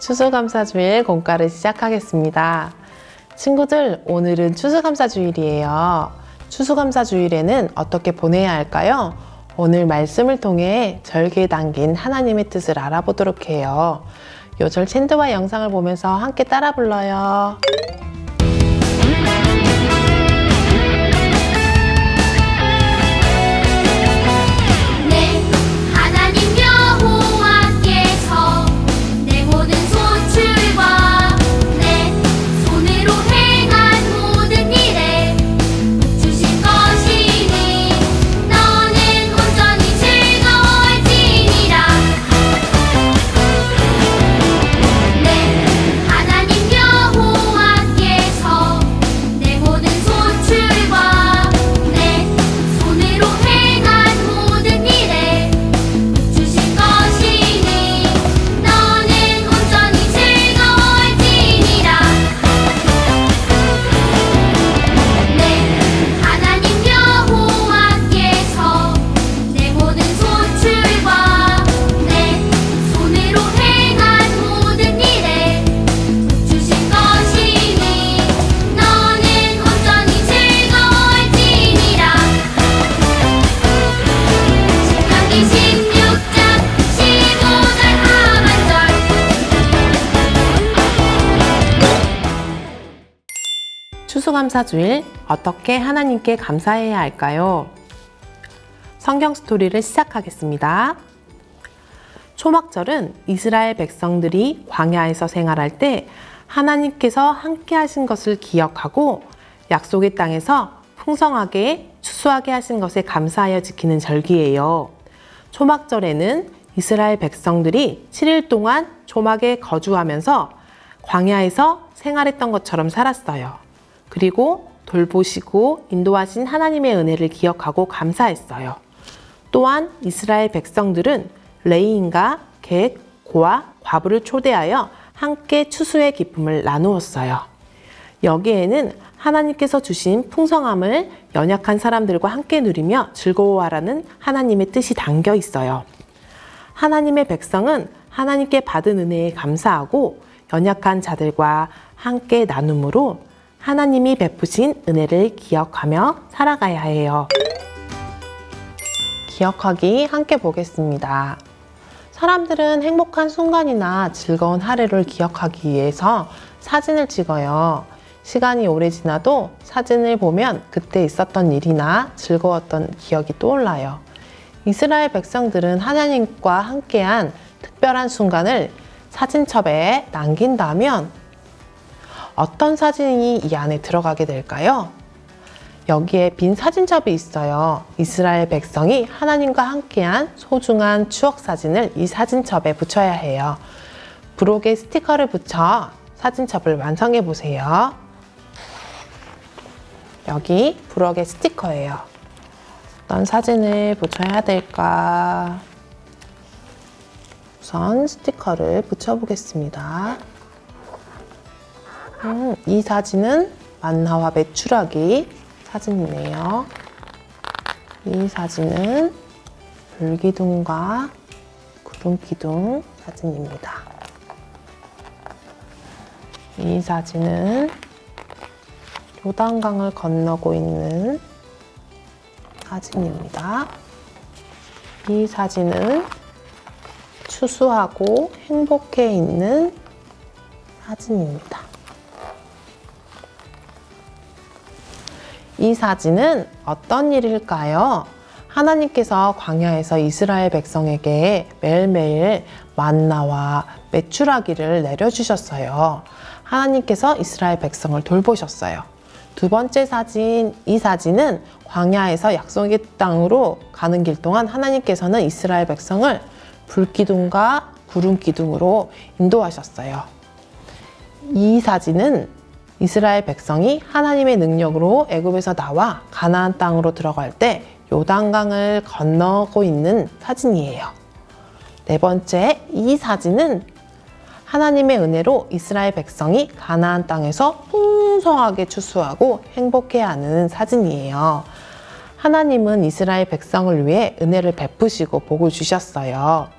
추수감사주일 공과를 시작하겠습니다. 친구들, 오늘은 추수감사주일이에요. 추수감사주일에는 어떻게 보내야 할까요? 오늘 말씀을 통해 절기에 담긴 하나님의 뜻을 알아보도록 해요. 요절 챈드와 영상을 보면서 함께 따라 불러요. 추수감사주일 어떻게 하나님께 감사해야 할까요? 성경 스토리를 시작하겠습니다. 초막절은 이스라엘 백성들이 광야에서 생활할 때 하나님께서 함께 하신 것을 기억하고 약속의 땅에서 풍성하게 추수하게 하신 것에 감사하여 지키는 절기예요. 초막절에는 이스라엘 백성들이 7일 동안 초막에 거주하면서 광야에서 생활했던 것처럼 살았어요. 그리고 돌보시고 인도하신 하나님의 은혜를 기억하고 감사했어요. 또한 이스라엘 백성들은 레위인과 객, 고와 과부를 초대하여 함께 추수의 기쁨을 나누었어요. 여기에는 하나님께서 주신 풍성함을 연약한 사람들과 함께 누리며 즐거워하라는 하나님의 뜻이 담겨 있어요. 하나님의 백성은 하나님께 받은 은혜에 감사하고 연약한 자들과 함께 나눔으로 하나님이 베푸신 은혜를 기억하며 살아가야 해요. 기억하기 함께 보겠습니다. 사람들은 행복한 순간이나 즐거운 하루를 기억하기 위해서 사진을 찍어요. 시간이 오래 지나도 사진을 보면 그때 있었던 일이나 즐거웠던 기억이 떠올라요. 이스라엘 백성들은 하나님과 함께한 특별한 순간을 사진첩에 남긴다면 어떤 사진이 이 안에 들어가게 될까요? 여기에 빈 사진첩이 있어요. 이스라엘 백성이 하나님과 함께한 소중한 추억 사진을 이 사진첩에 붙여야 해요. 부록에 스티커를 붙여 사진첩을 완성해 보세요. 여기 부록의 스티커예요. 어떤 사진을 붙여야 될까? 우선 스티커를 붙여보겠습니다. 이 사진은 만나와 메추라기 사진이네요. 이 사진은 불기둥과 구름기둥 사진입니다. 이 사진은 요단강을 건너고 있는 사진입니다. 이 사진은 추수하고 행복해 있는 사진입니다. 이 사진은 어떤 일일까요? 하나님께서 광야에서 이스라엘 백성에게 매일매일 만나와 메추라기를 내려주셨어요. 하나님께서 이스라엘 백성을 돌보셨어요. 두 번째 사진, 이 사진은 광야에서 약속의 땅으로 가는 길 동안 하나님께서는 이스라엘 백성을 불기둥과 구름기둥으로 인도하셨어요. 이 사진은 이스라엘 백성이 하나님의 능력으로 애굽에서 나와 가나안 땅으로 들어갈 때 요단강을 건너고 있는 사진이에요. 네 번째, 이 사진은 하나님의 은혜로 이스라엘 백성이 가나안 땅에서 풍성하게 추수하고 행복해하는 사진이에요. 하나님은 이스라엘 백성을 위해 은혜를 베푸시고 복을 주셨어요.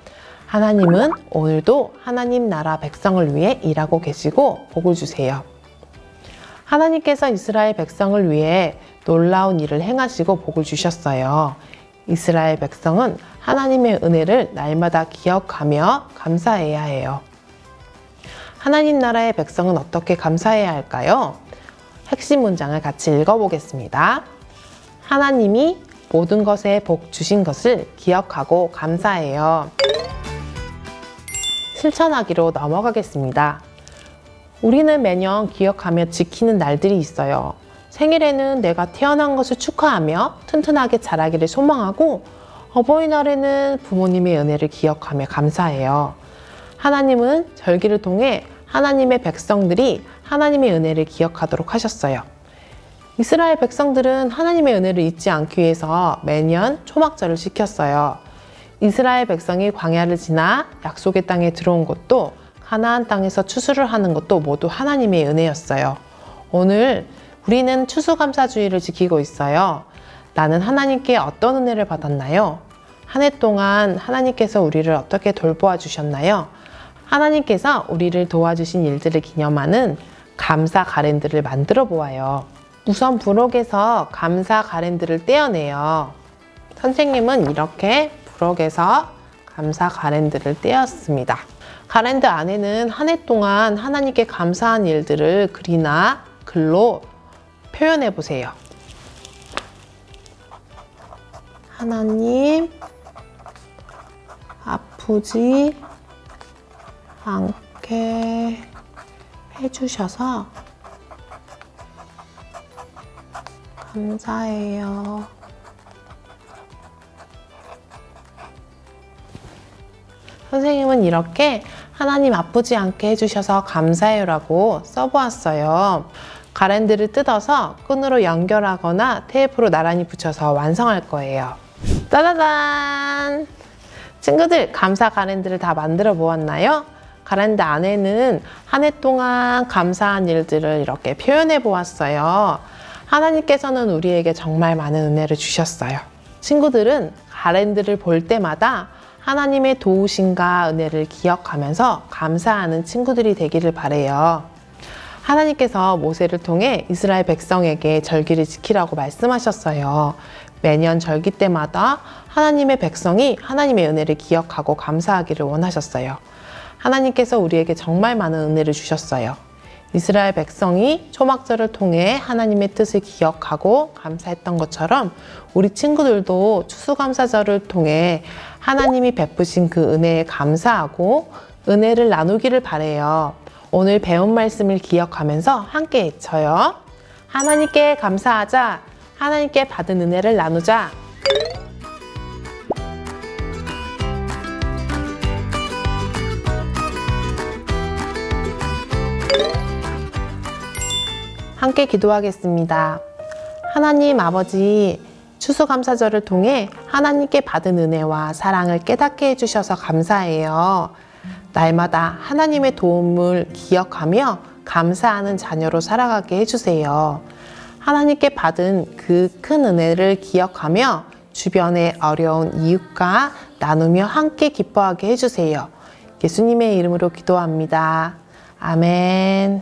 하나님은 오늘도 하나님 나라 백성을 위해 일하고 계시고 복을 주세요. 하나님께서 이스라엘 백성을 위해 놀라운 일을 행하시고 복을 주셨어요. 이스라엘 백성은 하나님의 은혜를 날마다 기억하며 감사해야 해요. 하나님 나라의 백성은 어떻게 감사해야 할까요? 핵심 문장을 같이 읽어보겠습니다. 하나님이 모든 것에 복 주신 것을 기억하고 감사해요. 실천하기로 넘어가겠습니다. 우리는 매년 기억하며 지키는 날들이 있어요. 생일에는 내가 태어난 것을 축하하며 튼튼하게 자라기를 소망하고, 어버이날에는 부모님의 은혜를 기억하며 감사해요. 하나님은 절기를 통해 하나님의 백성들이 하나님의 은혜를 기억하도록 하셨어요. 이스라엘 백성들은 하나님의 은혜를 잊지 않기 위해서 매년 초막절을 지켰어요. 이스라엘 백성이 광야를 지나 약속의 땅에 들어온 것도, 가나안 땅에서 추수를 하는 것도 모두 하나님의 은혜였어요. 오늘 우리는 추수감사주의를 지키고 있어요. 나는 하나님께 어떤 은혜를 받았나요? 한 해 동안 하나님께서 우리를 어떻게 돌보아 주셨나요? 하나님께서 우리를 도와주신 일들을 기념하는 감사 가랜드를 만들어 보아요. 우선 부록에서 감사 가랜드를 떼어내요. 선생님은 이렇게 부록에서 감사 가랜드를 떼었습니다. 가랜드 안에는 한 해 동안 하나님께 감사한 일들을 글이나 글로 표현해 보세요. 하나님, 아프지 않게 해주셔서 감사해요. 선생님은 이렇게 하나님 아프지 않게 해주셔서 감사해요라고 써보았어요. 가랜드를 뜯어서 끈으로 연결하거나 테이프로 나란히 붙여서 완성할 거예요. 짜자잔! 친구들, 감사 가랜드를 다 만들어 보았나요? 가랜드 안에는 한 해 동안 감사한 일들을 이렇게 표현해 보았어요. 하나님께서는 우리에게 정말 많은 은혜를 주셨어요. 친구들은 가랜드를 볼 때마다 하나님의 도우심과 은혜를 기억하면서 감사하는 친구들이 되기를 바래요. 하나님께서 모세를 통해 이스라엘 백성에게 절기를 지키라고 말씀하셨어요. 매년 절기 때마다 하나님의 백성이 하나님의 은혜를 기억하고 감사하기를 원하셨어요. 하나님께서 우리에게 정말 많은 은혜를 주셨어요. 이스라엘 백성이 초막절을 통해 하나님의 뜻을 기억하고 감사했던 것처럼 우리 친구들도 추수감사절을 통해 하나님이 베푸신 그 은혜에 감사하고 은혜를 나누기를 바래요. 오늘 배운 말씀을 기억하면서 함께 외쳐요. 하나님께 감사하자. 하나님께 받은 은혜를 나누자. 함께 기도하겠습니다. 하나님 아버지, 추수감사절을 통해 하나님께 받은 은혜와 사랑을 깨닫게 해주셔서 감사해요. 날마다 하나님의 도움을 기억하며 감사하는 자녀로 살아가게 해주세요. 하나님께 받은 그 큰 은혜를 기억하며 주변의 어려운 이웃과 나누며 함께 기뻐하게 해주세요. 예수님의 이름으로 기도합니다. 아멘.